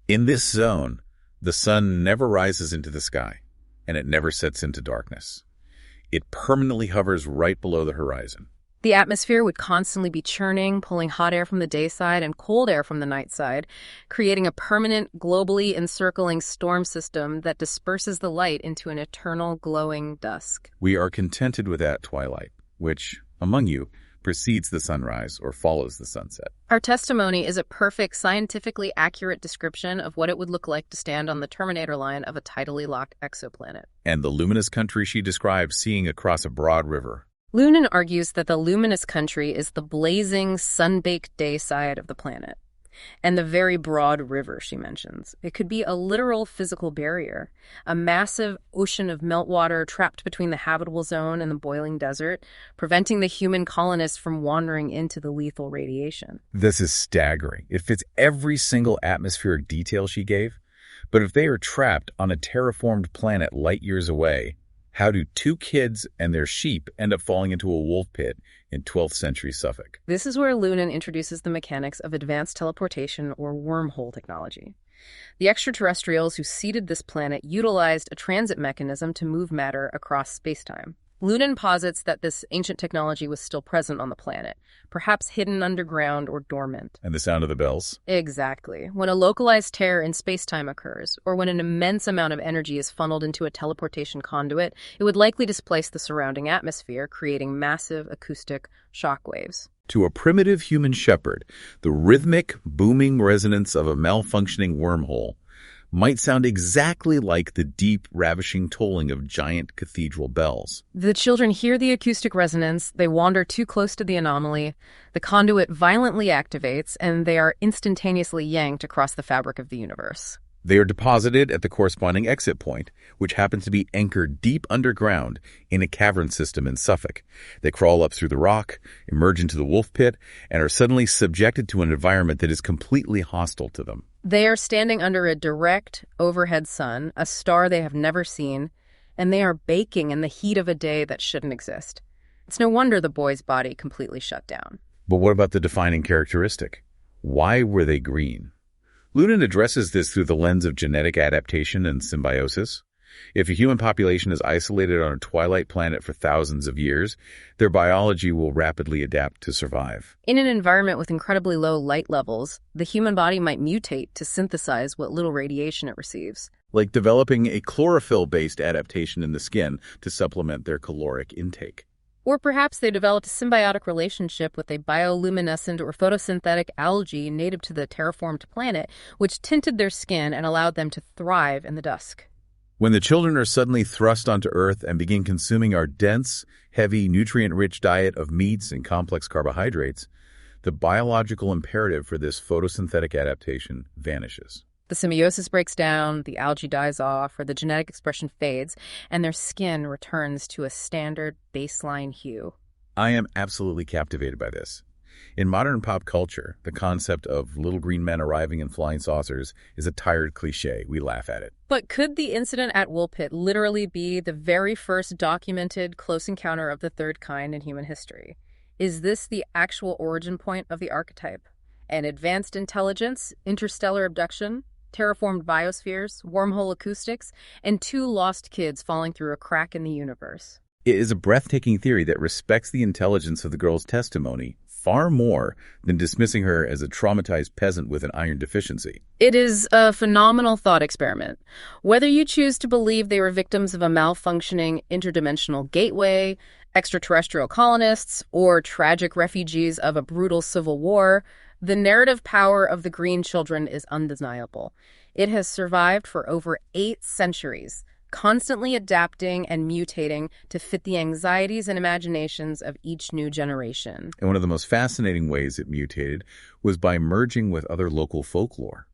Speaker 2: In this zone, the sun never rises into the sky, and it never sets into darkness. It permanently hovers right below the horizon.
Speaker 1: The atmosphere would constantly be churning, pulling hot air from the day side and cold air from the night side, creating a permanent, globally encircling storm system that disperses the light into an eternal glowing dusk.
Speaker 2: We are contented with that twilight, which, among you, precedes the sunrise or follows the sunset.
Speaker 1: Our testimony is a perfect, scientifically accurate description of what it would look like to stand on the Terminator line of a tidally locked exoplanet.
Speaker 2: And the luminous country she describes seeing across a broad river.
Speaker 1: Lunan argues that the luminous country is the blazing, sun-baked day side of the planet, and the very broad river she mentions. It could be a literal physical barrier, a massive ocean of meltwater trapped between the habitable zone and the boiling desert, preventing the human colonists from wandering into the lethal radiation.
Speaker 2: This is staggering. It fits every single atmospheric detail she gave. But if they are trapped on a terraformed planet light years away, how do two kids and their sheep end up falling into a wolf pit in 12th century Suffolk?
Speaker 1: This is where Lunan introduces the mechanics of advanced teleportation or wormhole technology. The extraterrestrials who seeded this planet utilized a transit mechanism to move matter across space-time. Lunan posits that this ancient technology was still present on the planet, perhaps hidden underground or dormant.
Speaker 2: And the sound of the bells?
Speaker 1: Exactly. When a localized tear in space-time occurs, or when an immense amount of energy is funneled into a teleportation conduit, it would likely displace the surrounding atmosphere, creating massive acoustic shockwaves.
Speaker 2: To a primitive human shepherd, the rhythmic, booming resonance of a malfunctioning wormhole might sound exactly like the deep, ravishing tolling of giant cathedral bells.
Speaker 1: The children hear the acoustic resonance, they wander too close to the anomaly, the conduit violently activates, and they are instantaneously yanked across the fabric of the universe.
Speaker 2: They are deposited at the corresponding exit point, which happens to be anchored deep underground in a cavern system in Suffolk. They crawl up through the rock, emerge into the wolf pit, and are suddenly subjected to an environment that is completely hostile to them.
Speaker 1: They are standing under a direct overhead sun, a star they have never seen, and they are baking in the heat of a day that shouldn't exist. It's no wonder the boy's body completely shut down.
Speaker 2: But what about the defining characteristic? Why were they green? Lunan addresses this through the lens of genetic adaptation and symbiosis. If a human population is isolated on a twilight planet for thousands of years, their biology will rapidly adapt to survive.
Speaker 1: In an environment with incredibly low light levels, the human body might mutate to synthesize what little radiation it receives.
Speaker 2: Like developing a chlorophyll-based adaptation in the skin to supplement their caloric intake.
Speaker 1: Or perhaps they developed a symbiotic relationship with a bioluminescent or photosynthetic algae native to the terraformed planet, which tinted their skin and allowed them to thrive in the dusk.
Speaker 2: When the children are suddenly thrust onto Earth and begin consuming our dense, heavy, nutrient-rich diet of meats and complex carbohydrates, the biological imperative for this photosynthetic adaptation vanishes.
Speaker 1: The symbiosis breaks down, the algae dies off, or the genetic expression fades, and their skin returns to a standard baseline hue.
Speaker 2: I am absolutely captivated by this. In modern pop culture, the concept of little green men arriving in flying saucers is a tired cliche. We laugh at it.
Speaker 1: But could the incident at Woolpit literally be the very first documented close encounter of the third kind in human history? Is this the actual origin point of the archetype? An advanced intelligence, interstellar abduction, terraformed biospheres, wormhole acoustics, and two lost kids falling through a crack in the universe.
Speaker 2: It is a breathtaking theory that respects the intelligence of the girl's testimony far more than dismissing her as a traumatized peasant with an iron deficiency.
Speaker 1: It is a phenomenal thought experiment. Whether you choose to believe they were victims of a malfunctioning interdimensional gateway, extraterrestrial colonists, or tragic refugees of a brutal civil war, the narrative power of the Green Children is undeniable. It has survived for over 8 centuries, constantly adapting and mutating to fit the anxieties and imaginations of each new generation.
Speaker 2: And one of the most fascinating ways it mutated was by merging with other local folklore.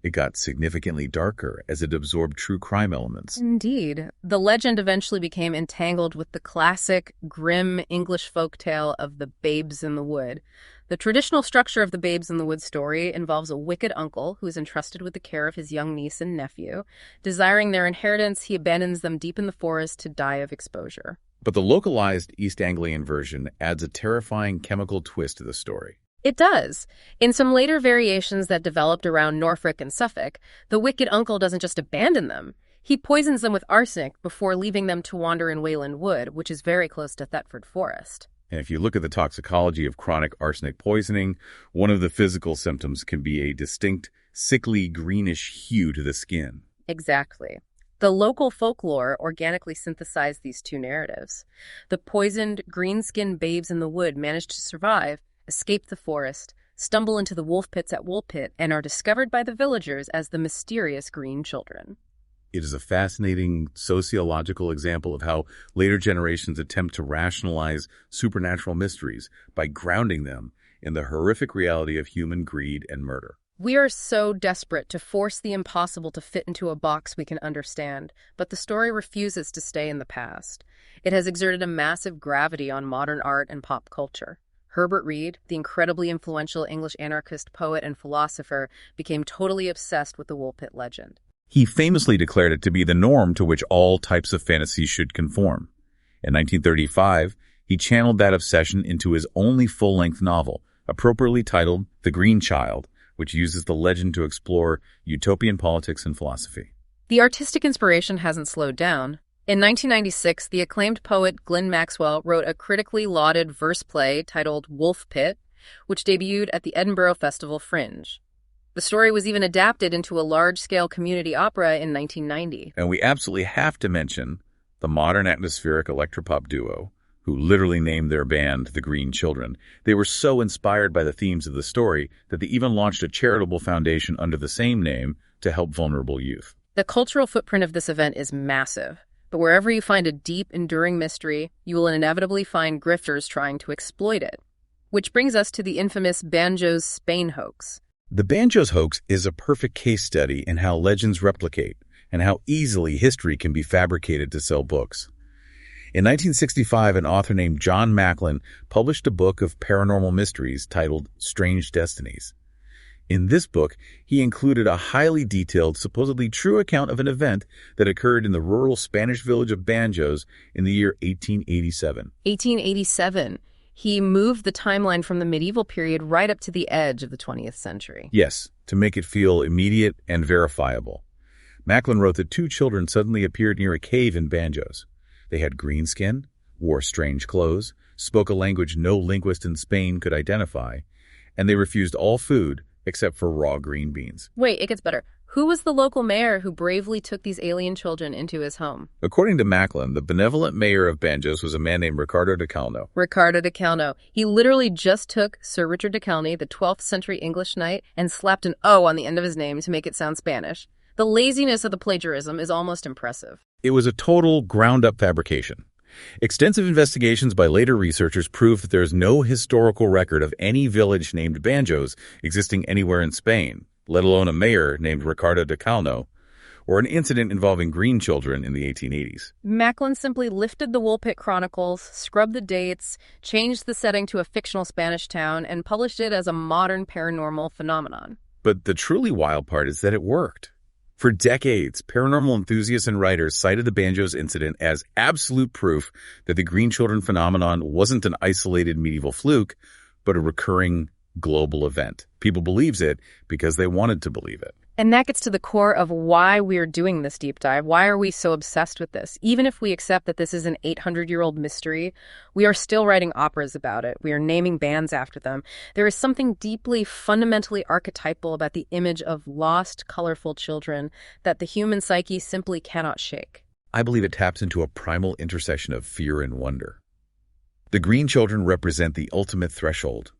Speaker 2: It got significantly darker as it absorbed true crime elements.
Speaker 1: Indeed. The legend eventually became entangled with the classic, grim English folktale of the Babes in the Wood. The traditional structure of the Babes in the Wood story involves a wicked uncle who is entrusted with the care of his young niece and nephew. Desiring their inheritance, he abandons them deep in the forest to die of exposure.
Speaker 2: But the localized East Anglian version adds a terrifying chemical twist to the story.
Speaker 1: It does. In some later variations that developed around Norfolk and Suffolk, the wicked uncle doesn't just abandon them. He poisons them with arsenic before leaving them to wander in Wayland Wood, which is very close to Thetford Forest.
Speaker 2: And if you look at the toxicology of chronic arsenic poisoning, one of the physical symptoms can be a distinct, sickly greenish hue to the skin.
Speaker 1: Exactly. The local folklore organically synthesized these two narratives. The poisoned, green-skinned babes in the wood managed to survive, escape the forest, stumble into the wolf pits at Woolpit, and are discovered by the villagers as the mysterious Green Children.
Speaker 2: It is a fascinating sociological example of how later generations attempt to rationalize supernatural mysteries by grounding them in the horrific reality of human greed and murder.
Speaker 1: We are so desperate to force the impossible to fit into a box we can understand, but the story refuses to stay in the past. It has exerted a massive gravity on modern art and pop culture. Herbert Reed, the incredibly influential English anarchist poet and philosopher, became totally obsessed with the Woolpit legend.
Speaker 2: He famously declared it to be the norm to which all types of fantasy should conform. In 1935, he channeled that obsession into his only full-length novel, appropriately titled The Green Child, which uses the legend to explore utopian politics and philosophy.
Speaker 1: The artistic inspiration hasn't slowed down. In 1996, the acclaimed poet Glenn Maxwell wrote a critically lauded verse play titled Wolf Pit, which debuted at the Edinburgh Festival Fringe. The story was even adapted into a large-scale community opera in 1990.
Speaker 2: And we absolutely have to mention the modern atmospheric electropop duo, who literally named their band The Green Children. They were so inspired by the themes of the story that they even launched a charitable foundation under the same name to help vulnerable youth.
Speaker 1: The cultural footprint of this event is massive, but wherever you find a deep, enduring mystery, you will inevitably find grifters trying to exploit it. Which brings us to the infamous Banjo's Spain hoax.
Speaker 2: The Banjo's hoax is a perfect case study in how legends replicate and how easily history can be fabricated to sell books. In 1965, an author named John Macklin published a book of paranormal mysteries titled Strange Destinies. In this book, he included a highly detailed, supposedly true account of an event that occurred in the rural Spanish village of Banjos in the year 1887.
Speaker 1: 1887. He moved the timeline from the medieval period right up to the edge of the 20th century.
Speaker 2: Yes, to make it feel immediate and verifiable. Macklin wrote that 2 children suddenly appeared near a cave in Banjos. They had green skin, wore strange clothes, spoke a language no linguist in Spain could identify, and they refused all food except for raw green beans.
Speaker 1: Wait, it gets better. Who was the local mayor who bravely took these alien children into his home?
Speaker 2: According to Macklin, the benevolent mayor of Banjos was a man named Ricardo de Calno.
Speaker 1: Ricardo de Calno. He literally just took Sir Richard de Calne, the 12th century English knight, and slapped an O on the end of his name to make it sound Spanish. The laziness of the plagiarism is almost impressive.
Speaker 2: It was a total ground-up fabrication. Extensive investigations by later researchers proved that there is no historical record of any village named Banjos existing anywhere in Spain, let alone a mayor named Ricardo de Calno, or an incident involving green children in the 1880s.
Speaker 1: Macklin simply lifted the Woolpit Chronicles, scrubbed the dates, changed the setting to a fictional Spanish town, and published it as a modern paranormal phenomenon.
Speaker 2: But the truly wild part is that it worked. For decades, paranormal enthusiasts and writers cited the Banjos incident as absolute proof that the Green Children phenomenon wasn't an isolated medieval fluke, but a recurring global event. People believed it because they wanted to believe it.
Speaker 1: And that gets to the core of why we're doing this deep dive. Why are we so obsessed with this? Even if we accept that this is an 800-year-old mystery, we are still writing operas about it. We are naming bands after them. There is something deeply, fundamentally archetypal about the image of lost, colorful children that the human psyche simply cannot shake.
Speaker 2: I believe it taps into a primal intersection of fear and wonder. The Green Children represent the ultimate threshold.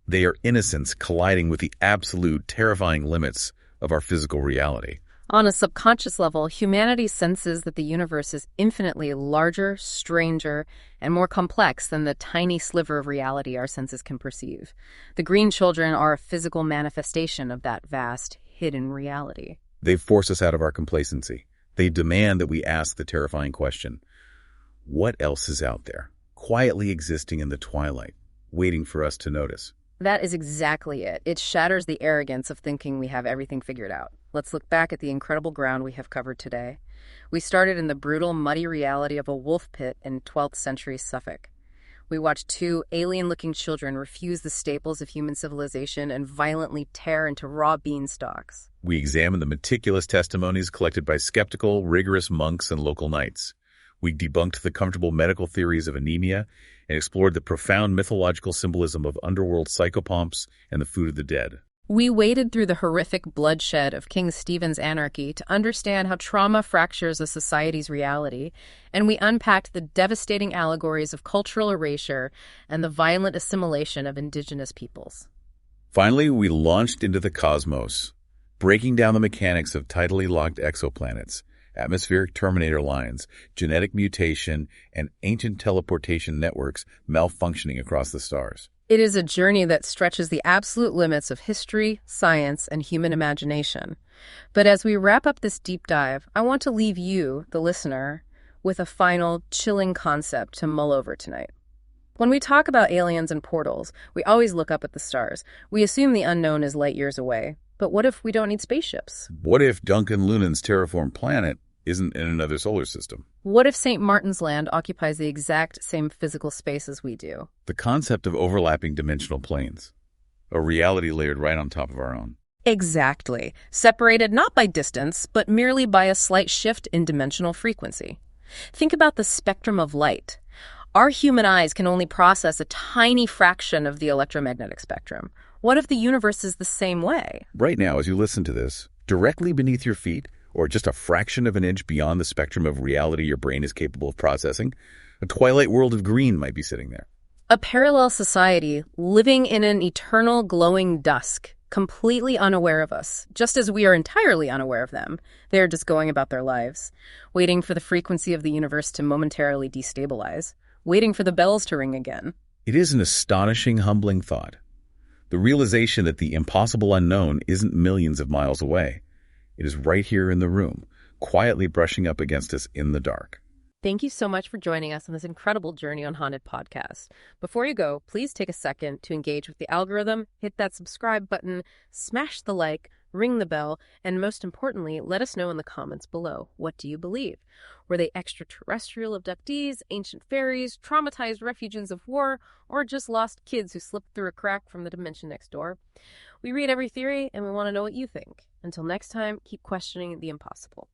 Speaker 2: They are innocence colliding with the absolute, terrifying limits of our physical reality.
Speaker 1: On a subconscious level, humanity senses that the universe is infinitely larger, stranger, and more complex than the tiny sliver of reality our senses can perceive. The Green Children are a physical manifestation of that vast, hidden reality.
Speaker 2: They force us out of our complacency. They demand that we ask the terrifying question, what else is out there, quietly existing in the twilight, waiting for us to notice?
Speaker 1: That is exactly it. It shatters the arrogance of thinking we have everything figured out. Let's look back at the incredible ground we have covered today. We started in the brutal, muddy reality of a wolf pit in 12th century Suffolk. We watched two alien-looking children refuse the staples of human civilization and violently tear into raw beanstalks.
Speaker 2: We examined the meticulous testimonies collected by skeptical, rigorous monks and local knights. We debunked the comfortable medical theories of anemia and explored the profound mythological symbolism of underworld psychopomps and the food of the dead.
Speaker 1: We waded through the horrific bloodshed of King Stephen's anarchy to understand how trauma fractures a society's reality, and we unpacked the devastating allegories of cultural erasure and the violent assimilation of indigenous peoples.
Speaker 2: Finally, we launched into the cosmos, breaking down the mechanics of tidally locked exoplanets, atmospheric terminator lines, genetic mutation, and ancient teleportation networks malfunctioning across the stars.
Speaker 1: It is a journey that stretches the absolute limits of history, science, and human imagination. But as we wrap up this deep dive, I want to leave you, the listener, with a final, chilling concept to mull over tonight. When we talk about aliens and portals, we always look up at the stars. We assume the unknown is light years away. But what if we don't need spaceships?
Speaker 2: What if Duncan Lunan's terraformed planet isn't in another solar system?
Speaker 1: What if St. Martin's Land occupies the exact same physical space as we do?
Speaker 2: The concept of overlapping dimensional planes, a reality layered right on top of our own.
Speaker 1: Exactly. Separated not by distance, but merely by a slight shift in dimensional frequency. Think about the spectrum of light. Our human eyes can only process a tiny fraction of the electromagnetic spectrum. What if the universe is the same way?
Speaker 2: Right now, as you listen to this, directly beneath your feet, or just a fraction of an inch beyond the spectrum of reality your brain is capable of processing, a twilight world of green might be sitting there.
Speaker 1: A parallel society living in an eternal glowing dusk, completely unaware of us, just as we are entirely unaware of them. They are just going about their lives, waiting for the frequency of the universe to momentarily destabilize, waiting for the bells to ring again.
Speaker 2: It is an astonishing, humbling thought. The realization that the impossible unknown isn't millions of miles away. It is right here in the room, quietly brushing up against us in the dark.
Speaker 1: Thank you so much for joining us on this incredible Journey on Haunted podcast. Before you go, please take a second to engage with the algorithm, hit that subscribe button, smash the like, ring the bell, and most importantly, let us know in the comments below. What do you believe? Were they extraterrestrial abductees, ancient fairies, traumatized refugees of war, or just lost kids who slipped through a crack from the dimension next door? We read every theory, and we want to know what you think. Until next time, keep questioning the impossible.